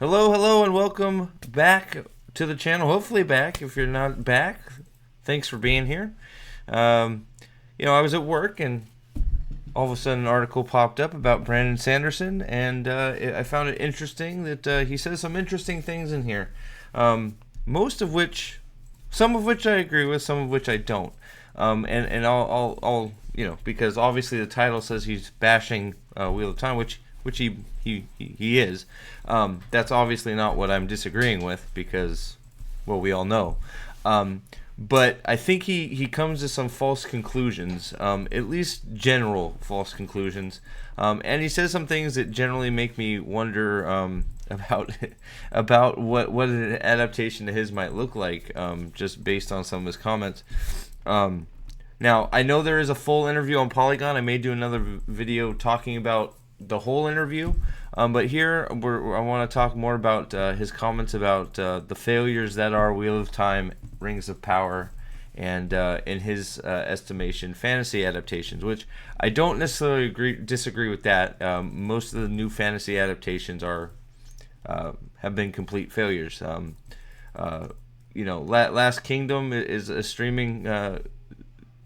Hello, hello, and welcome back to the channel. Hopefully back. If you're not back, thanks for being here. Um, I was at work and all of a sudden an article popped up about Brandon Sanderson, and I found it interesting that he says some interesting things in here. Most of which, some of which I agree with, some of which I don't. And I'll because obviously the title says he's bashing Wheel of Time, which he is. That's obviously not what I'm disagreeing with because, well, we all know. But I think he comes to some false conclusions, at least general false conclusions. And he says some things that generally make me wonder about about what an adaptation to his might look like, just based on some of his comments. Now, I know there is a full interview on Polygon. I may do another video talking about the whole interview. But here, I want to talk more about his comments about the failures that are Wheel of Time, Rings of Power, and in his estimation, fantasy adaptations, which I don't necessarily disagree with that. Most of the new fantasy adaptations have been complete failures. Last Kingdom is a streaming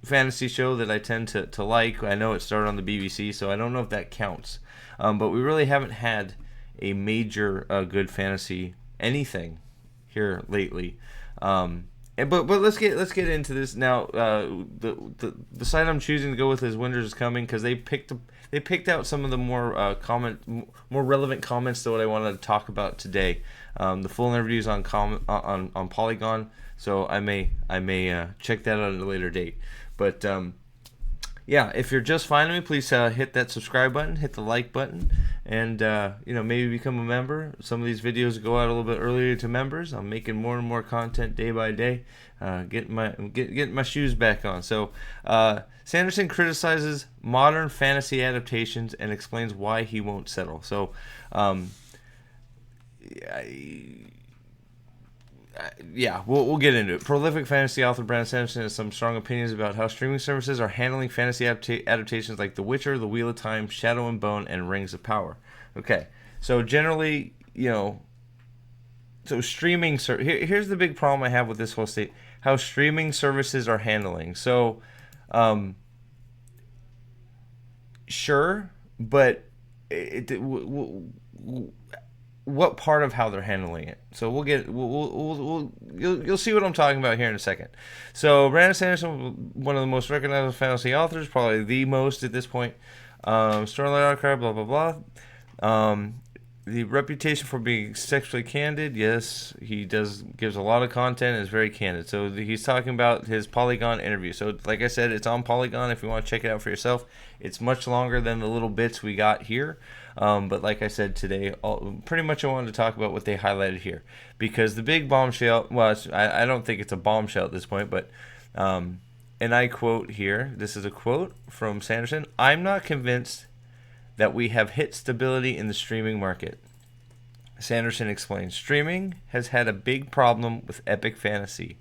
fantasy show that I tend to like. I know it started on the BBC, so I don't know if that counts. But we really haven't had a major good fantasy anything here lately. But let's get into this now. The site I'm choosing to go with is Winter is Coming because they picked out some of the more relevant comments to what I wanted to talk about today. The full interview is on Polygon, so I may check that out at a later date. But yeah, if you're just finding me, please hit that subscribe button, hit the like button, and maybe become a member. Some of these videos go out a little bit earlier to members. I'm making more and more content day by day, getting my shoes back on. So Sanderson criticizes modern fantasy adaptations and explains why he won't settle. So we'll get into it. Prolific fantasy author Brandon Sanderson has some strong opinions about how streaming services are handling fantasy adaptations like The Witcher, The Wheel of Time, Shadow and Bone, and Rings of Power. Okay, so generally, so streaming here's the big problem I have with this whole state: how streaming services are handling. So, sure, but what part of how they're handling it. So you'll see what I'm talking about here in a second. So Brandon Sanderson, one of the most recognizable fantasy authors, probably the most at this point. Starlight Archive, blah blah blah. The reputation for being sexually candid, yes, he gives a lot of content and is very candid. So he's talking about his Polygon interview. So like I said, it's on Polygon if you want to check it out for yourself. It's much longer than the little bits we got here. But like I said today, pretty much I wanted to talk about what they highlighted here. Because the big bombshell, well, I don't think it's a bombshell at this point, but, and I quote here, this is a quote from Sanderson: "I'm not convinced that we have hit stability in the streaming market." Sanderson explains, "Streaming has had a big problem with epic fantasy,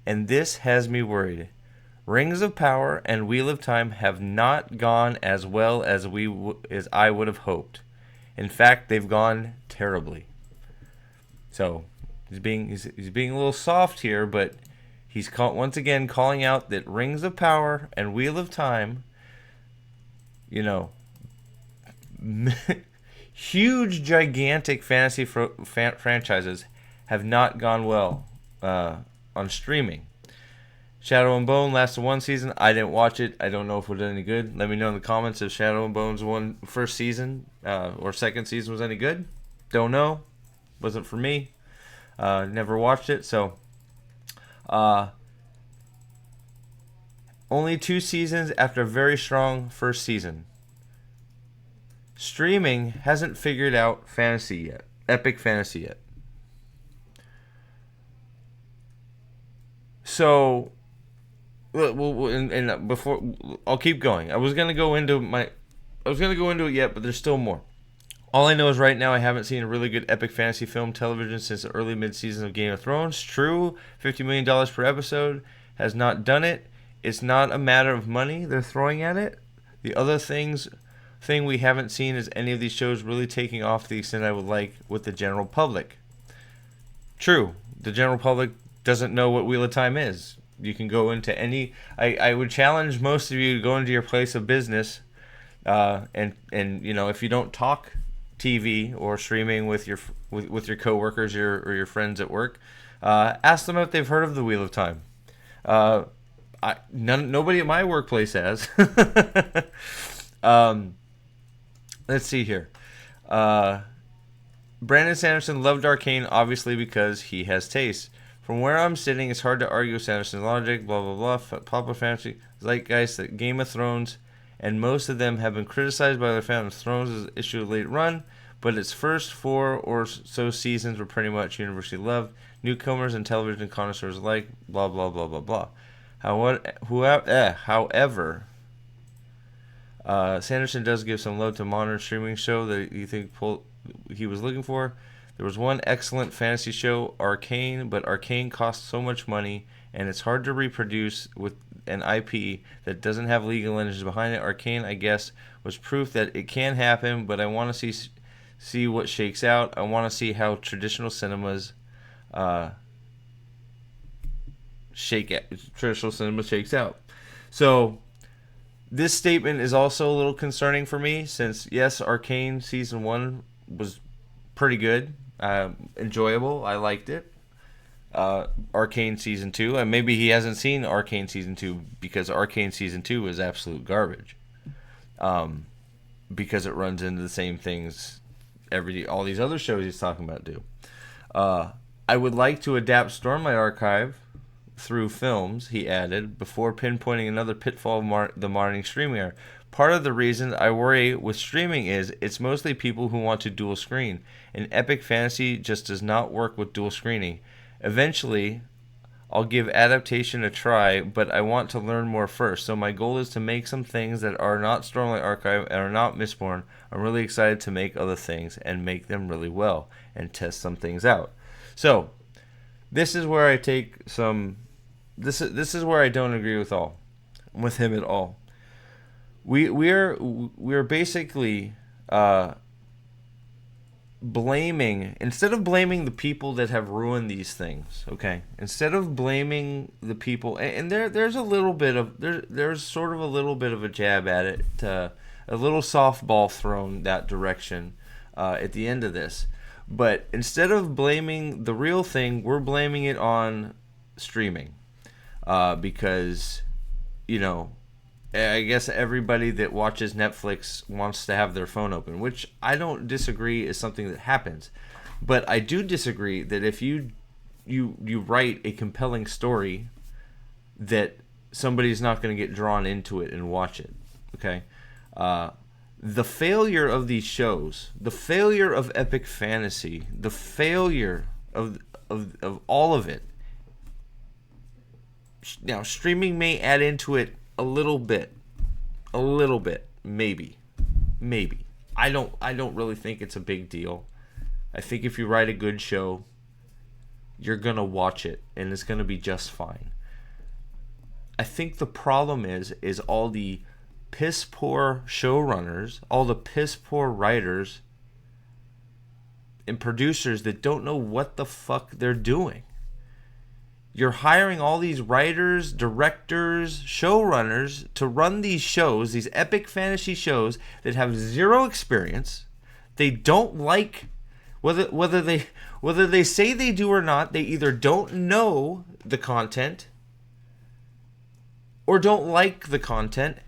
and this has me worried. Rings of Power and Wheel of Time have not gone as well as as I would have hoped. In fact, they've gone terribly." So he's being a little soft here, but he's once again calling out that Rings of Power and Wheel of Time, huge, gigantic fantasy franchises, have not gone well on streaming. Shadow and Bone lasted one season. I didn't watch it. I don't know if it was any good. Let me know in the comments if Shadow and Bone's first season or second season was any good. Don't know. Wasn't for me. Never watched it. So, only 2 seasons after a very strong first season. Streaming hasn't figured out fantasy yet. Epic fantasy yet. So, and before I'll keep going. I was gonna go into it yet, but there's still more. All I know is right now I haven't seen a really good epic fantasy film television since the early mid-season of Game of Thrones. True, $50 million per episode has not done it. It's not a matter of money they're throwing at it. The other things thing we haven't seen is any of these shows really taking off to the extent I would like with the general public. True, the general public doesn't know what Wheel of Time is. You can go into any. I would challenge most of you to go into your place of business, and if you don't talk TV or streaming with your coworkers or your friends at work, ask them if they've heard of the Wheel of Time. Nobody at my workplace has. Let's see here. Brandon Sanderson loved Arcane, obviously, because he has taste. From where I'm sitting, it's hard to argue with Sanderson's logic, blah, blah, blah. Popular fantasy, zeitgeist, that Game of Thrones, and most of them have been criticized by their fans. Thrones is issue late run, but its first 4 or so seasons were pretty much universally loved. Newcomers and television connoisseurs alike, blah, blah, blah, blah, blah. However, Sanderson does give some love to modern streaming show that you think he was looking for. There was one excellent fantasy show, Arcane, but Arcane costs so much money, and it's hard to reproduce with an IP that doesn't have legal entities behind it. Arcane, I guess, was proof that it can happen, but I want to see what shakes out. I want to see how traditional cinemas shakes out. So this statement is also a little concerning for me, since yes, Arcane season 1 was pretty good, enjoyable. I liked it. Arcane season 2, and maybe he hasn't seen Arcane season 2 because Arcane season 2 is absolute garbage. Because it runs into the same things all these other shows he's talking about do. I would like to adapt Stormlight Archive through films, he added, before pinpointing another pitfall of the modern streaming era. Part of the reason I worry with streaming is it's mostly people who want to dual screen, and epic fantasy just does not work with dual screening. Eventually, I'll give adaptation a try, but I want to learn more first. So my goal is to make some things that are not Stormlight Archive and are not Mistborn. I'm really excited to make other things and make them really well and test some things out. So this is where I take some. This is where I don't agree with him at all. We're basically blaming, instead of blaming the people that have ruined these things, okay? Instead of blaming the people, and there's a little bit of there's sort of a little bit of a jab at it, a little softball thrown that direction at the end of this. But instead of blaming the real thing, we're blaming it on streaming, because I guess everybody that watches Netflix wants to have their phone open, which I don't disagree is something that happens. But I do disagree that if you write a compelling story, that somebody's not going to get drawn into it and watch it. Okay? The failure of these shows, the failure of epic fantasy, the failure of all of it. Now, streaming may add into it a little bit, maybe. I don't really think it's a big deal. I think if you write a good show, you're gonna watch it and it's gonna be just fine. I think the problem is all the piss poor showrunners, all the piss poor writers and producers that don't know what the fuck they're doing. You're hiring all these writers, directors, showrunners to run these shows, these epic fantasy shows that have zero experience. They don't like, whether they say they do or not, they either don't know the content or don't like the content.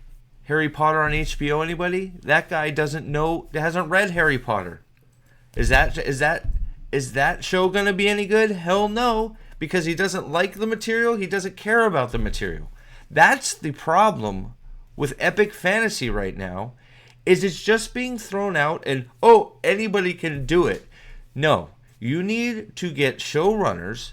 Harry Potter on HBO, anybody? That guy hasn't read Harry Potter. Is that show gonna be any good? Hell no. Because he doesn't like the material, he doesn't care about the material. That's the problem with epic fantasy right now, is it's just being thrown out and, anybody can do it. No, you need to get showrunners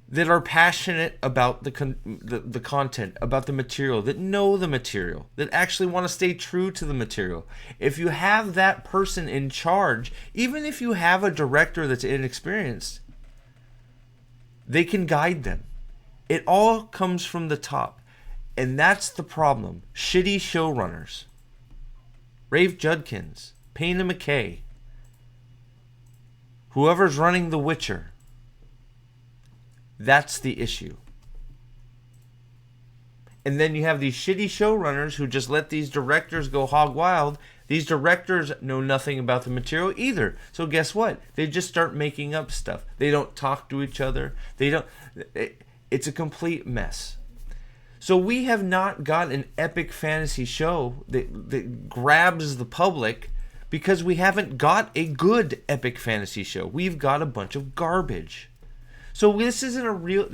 that are passionate about the content, about the material, that know the material, that actually want to stay true to the material. If you have that person in charge, even if you have a director that's inexperienced, they can guide them. It all comes from the top. And that's the problem. Shitty showrunners. Rafe Judkins, Payne McKay, whoever's running The Witcher. That's the issue. And then you have these shitty showrunners who just let these directors go hog wild. These directors know nothing about the material either. So guess what? They just start making up stuff. They don't talk to each other. It's a complete mess. So we have not got an epic fantasy show that grabs the public because we haven't got a good epic fantasy show. We've got a bunch of garbage. So this isn't a real...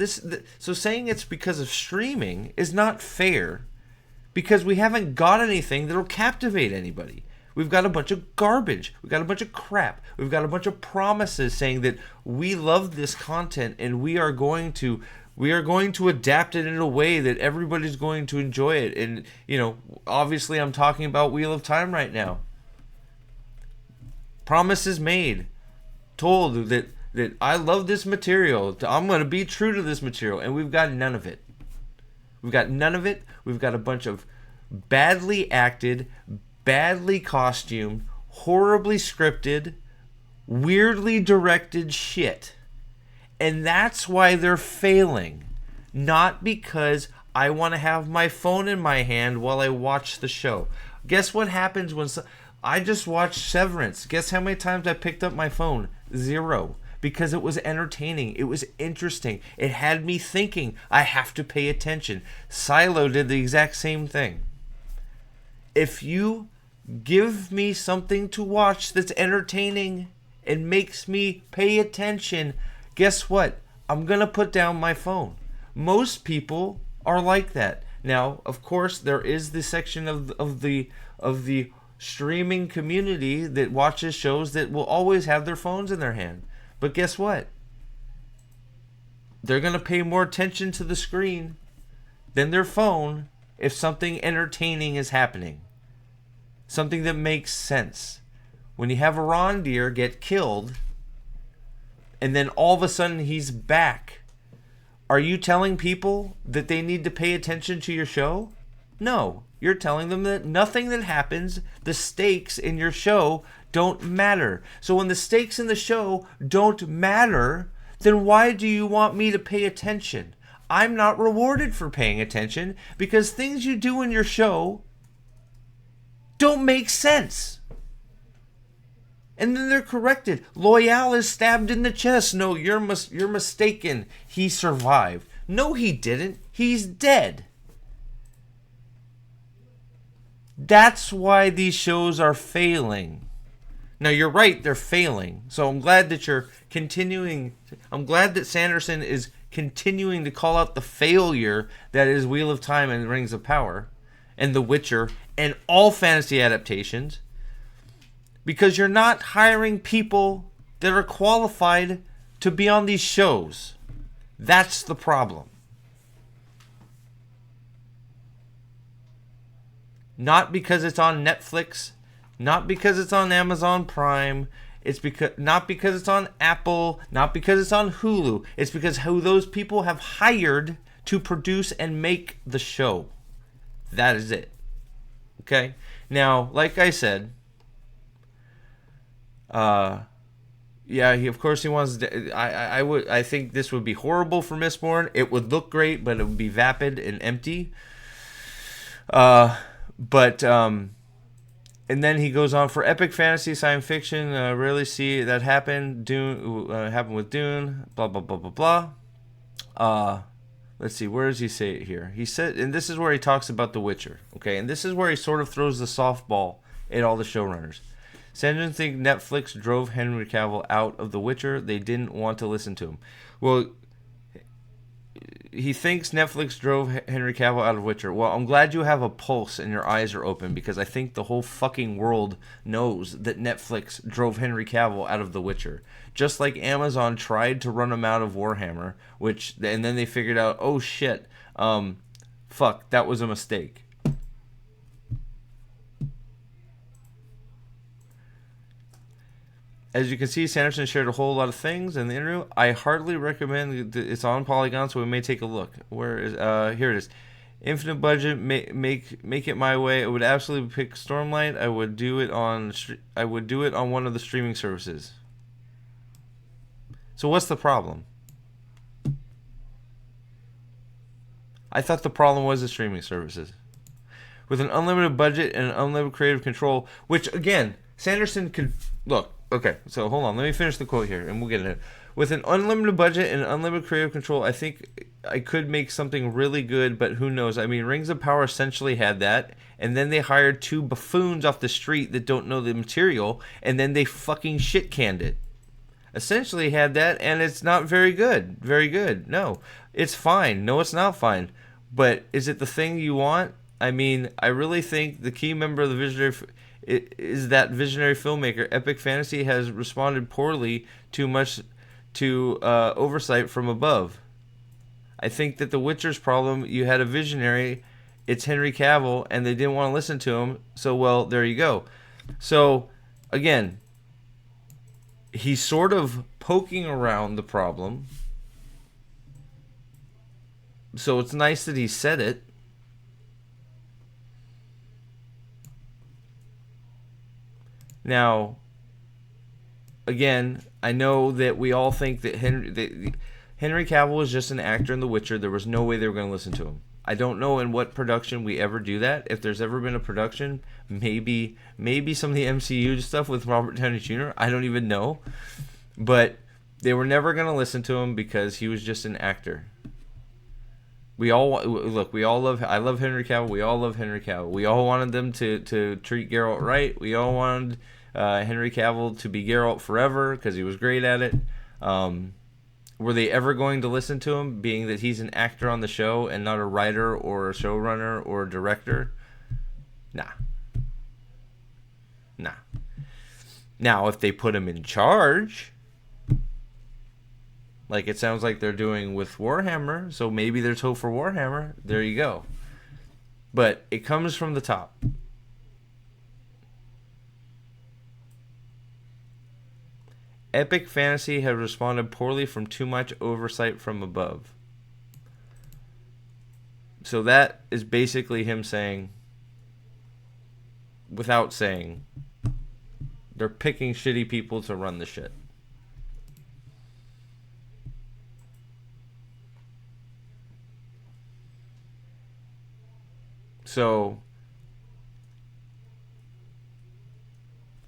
So saying it's because of streaming is not fair because we haven't got anything that'll captivate anybody. We've got a bunch of garbage. We've got a bunch of crap. We've got a bunch of promises saying that we love this content and we are going to adapt it in a way that everybody's going to enjoy it. And, you know, obviously I'm talking about Wheel of Time right now. Promises made. Told that I love this material. I'm going to be true to this material. And we've got none of it. We've got none of it. We've got a bunch of badly acted, badly costumed, horribly scripted, weirdly directed shit. And that's why they're failing. Not because I want to have my phone in my hand while I watch the show. Guess what happens when... I just watched Severance. Guess how many times I picked up my phone? 0. Because it was entertaining. It was interesting. It had me thinking. I have to pay attention. Silo did the exact same thing. If you give me something to watch that's entertaining and makes me pay attention, guess what? I'm going to put down my phone. Most people are like that. Now, of course, there is the section of the streaming community that watches shows that will always have their phones in their hand. But guess what? They're going to pay more attention to the screen than their phone if something entertaining is happening. Something that makes sense. When you have a reindeer get killed, and then all of a sudden he's back, are you telling people that they need to pay attention to your show? No. You're telling them that nothing that happens, the stakes in your show, don't matter. So when the stakes in the show don't matter, then why do you want me to pay attention? I'm not rewarded for paying attention because things you do in your show don't make sense. And then they're corrected. Loyal is stabbed in the chest. No, you're mistaken. He survived. No, he didn't. He's dead. That's why these shows are failing. Now, you're right, they're failing. So I'm glad that you're continuing. I'm glad that Sanderson is continuing to call out the failure that is Wheel of Time and Rings of Power and The Witcher and all fantasy adaptations. Because you're not hiring people that are qualified to be on these shows. That's the problem. Not because it's on Netflix, not because it's on Amazon Prime, not because it's on Apple, not because it's on Hulu. It's because who those people have hired to produce and make the show. That is it. Okay? Now, like I said, yeah, he wants. I think this would be horrible for Mistborn. It would look great, but it would be vapid and empty. And then he goes on for epic fantasy science fiction. Rarely see that happen. Dune happened with Dune. Blah blah blah blah blah. Let's see. Where does he say it here? He said, and this is where he talks about The Witcher. Okay, and this is where he sort of throws the softball at all the showrunners. Sanderson think Netflix drove Henry Cavill out of The Witcher. They didn't want to listen to him. Well, he thinks Netflix drove Henry Cavill out of Witcher. Well, I'm glad you have a pulse and your eyes are open because I think the whole fucking world knows that Netflix drove Henry Cavill out of The Witcher. Just like Amazon tried to run him out of Warhammer, and then they figured out, oh shit, fuck, that was a mistake. As you can see, Sanderson shared a whole lot of things in the interview. I heartily recommend it's on Polygon, so we may take a look. Where is here it is. Infinite budget, make it my way. I would absolutely pick Stormlight. I would do it on one of the streaming services. So what's the problem? I thought the problem was the streaming services. With an unlimited budget and an unlimited creative control, which again, Sanderson could look. Okay, so hold on. Let me finish the quote here, and we'll get into it. With an unlimited budget and unlimited creative control, I think I could make something really good, but who knows? I mean, Rings of Power essentially had that, and then they hired two buffoons off the street that don't know the material, and then they fucking shit-canned it. Essentially had that, and it's not very good. Very good. No, it's fine. No, it's not fine. But is it the thing you want? I mean, I really think the key member of the visionary is that visionary filmmaker. Epic Fantasy has responded poorly too much to oversight from above. I think that The Witcher's problem, you had a visionary, it's Henry Cavill, and they didn't want to listen to him, so, well, there you go. So, again, he's sort of poking around the problem, so it's nice that he said it. Now, again, I know that we all think that Henry Cavill was just an actor in The Witcher. There was no way they were going to listen to him. I don't know in what production we ever do that. If there's ever been a production, maybe some of the MCU stuff with Robert Downey Jr. I don't even know. But they were never going to listen to him because he was just an actor. I love Henry Cavill. We all love Henry Cavill. We all wanted them to treat Geralt right. We all wanted Henry Cavill to be Geralt forever because he was great at it. Were they ever going to listen to him, being that he's an actor on the show and not a writer or a showrunner or a director? Nah. Now, if they put him in charge, like it sounds like they're doing with Warhammer, so maybe there's hope for Warhammer. There you go. But it comes from the top. Epic Fantasy has responded poorly from too much oversight from above. So that is basically him saying, without saying, they're picking shitty people to run the shit. So,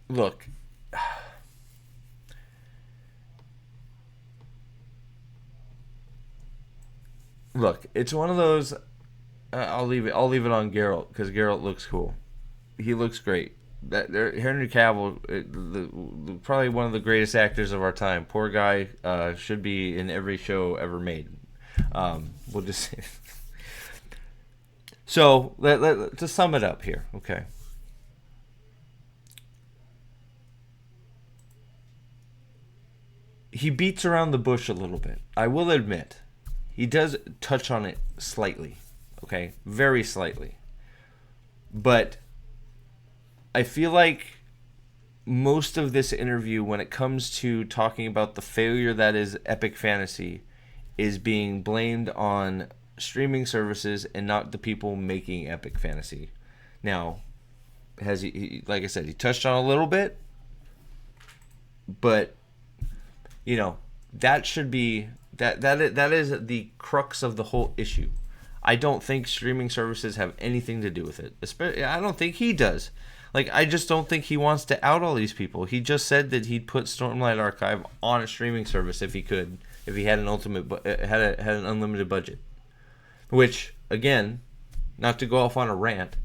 look. Look, it's one of those. I'll leave it on Geralt because Geralt looks cool. He looks great. Henry Cavill, probably one of the greatest actors of our time. Poor guy should be in every show ever made. We'll just say. So to sum it up here, okay. He beats around the bush a little bit. I will admit. He does touch on it slightly, okay? Very slightly. But I feel like most of this interview, when it comes to talking about the failure that is Epic Fantasy, is being blamed on streaming services and not the people making Epic Fantasy. Now, has he like I said, he touched on a little bit, but, you know, that should be... That is the crux of the whole issue. I don't think streaming services have anything to do with it. Especially, I don't think he does. Like, I just don't think he wants to out all these people. He just said that he'd put Stormlight Archive on a streaming service if he could, if he had an unlimited budget. Which, again, not to go off on a rant,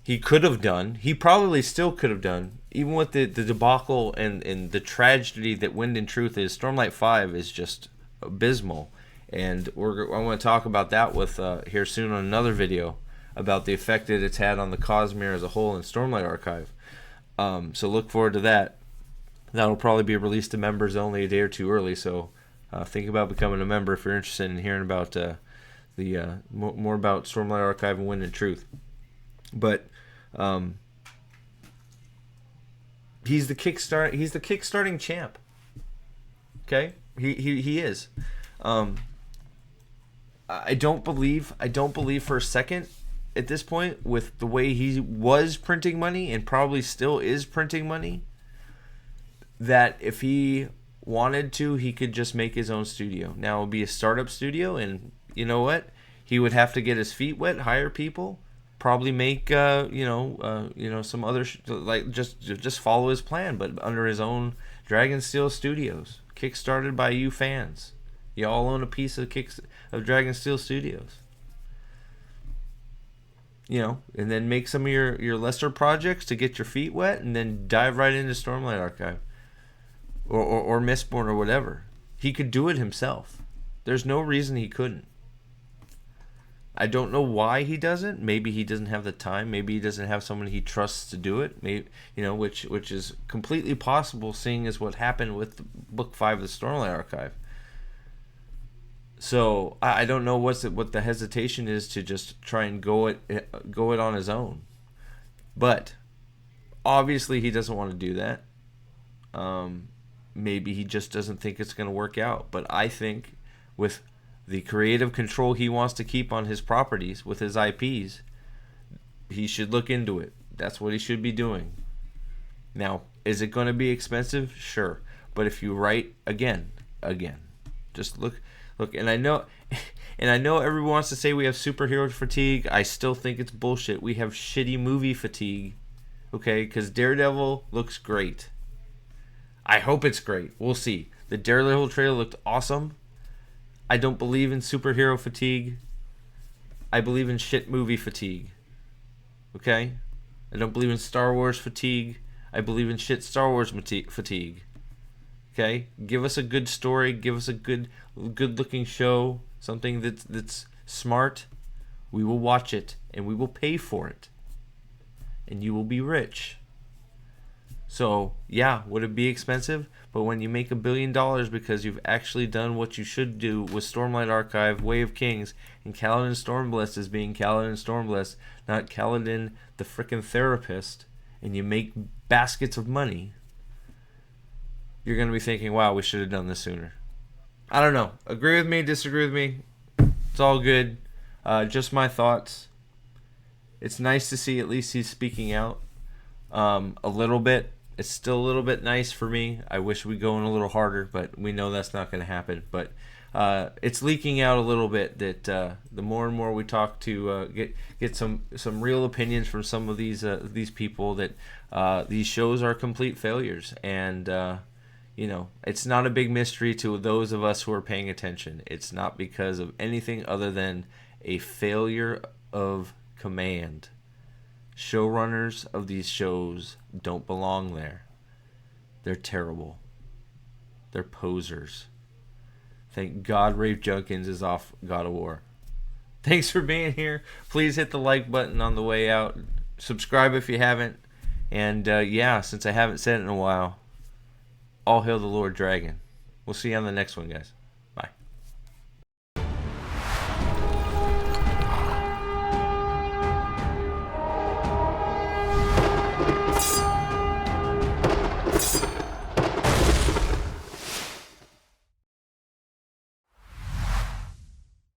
he could have done. He probably still could have done. Even with the debacle and the tragedy that Wind and Truth is, Stormlight 5 is just abysmal. And I want to talk about that with here soon on another video about the effect that it's had on the Cosmere as a whole in Stormlight Archive. So look forward to that. That'll probably be released to members only a day or two early. So think about becoming a member if you're interested in hearing about more about Stormlight Archive and Wind and Truth. But he's the kickstarting champ. Okay, he is. I don't believe for a second at this point, with the way he was printing money and probably still is printing money, that if he wanted to, he could just make his own studio. Now it would be a startup studio, and you know what? He would have to get his feet wet, hire people, probably make some other like just follow his plan, but under his own Dragon Steel Studios, kickstarted by you fans. You all own a piece of Dragon Steel Studios. And then make some of your lesser projects to get your feet wet, and then dive right into Stormlight Archive or Mistborn or whatever. He could do it himself. There's no reason he couldn't. I don't know why he doesn't. Maybe he doesn't have the time. Maybe he doesn't have someone he trusts to do it. Maybe which is completely possible, seeing as what happened with Book 5 of the Stormlight Archive. So I don't know what the hesitation is to just try and go it on his own. But obviously he doesn't want to do that. Maybe he just doesn't think it's going to work out. But I think with the creative control he wants to keep on his properties, with his IPs, he should look into it. That's what he should be doing. Now, is it going to be expensive? Sure. But if you write again, just look, and I know everyone wants to say we have superhero fatigue. I still think it's bullshit. We have shitty movie fatigue, okay? Because Daredevil looks great. I hope it's great. We'll see. The Daredevil trailer looked awesome. I don't believe in superhero fatigue. I believe in shit movie fatigue, okay? I don't believe in Star Wars fatigue. I believe in shit Star Wars fatigue. Okay, give us a good story. Give us a good-looking show. Something that's smart. We will watch it, and we will pay for it, and you will be rich. So yeah, would it be expensive? But when you make $1 billion because you've actually done what you should do with Stormlight Archive, Way of Kings, and Kaladin Stormblessed as being Kaladin Stormblessed, not Kaladin the frickin' therapist, and you make baskets of money, you're going to be thinking, wow, we should have done this sooner. I don't know. Agree with me, disagree with me. It's all good. Just my thoughts. It's nice to see at least he's speaking out a little bit. It's still a little bit nice for me. I wish we'd go in a little harder, but we know that's not going to happen. But it's leaking out a little bit that the more and more we talk to get some real opinions from some of these people, that these shows are complete failures. And it's not a big mystery to those of us who are paying attention. It's not because of anything other than a failure of command. Showrunners of these shows don't belong there. They're terrible. They're posers. Thank God Rafe Junkins is off God of War. Thanks for being here. Please hit the like button on the way out. Subscribe if you haven't. And since I haven't said it in a while, all hail the Lord Dragon. We'll see you on the next one, guys.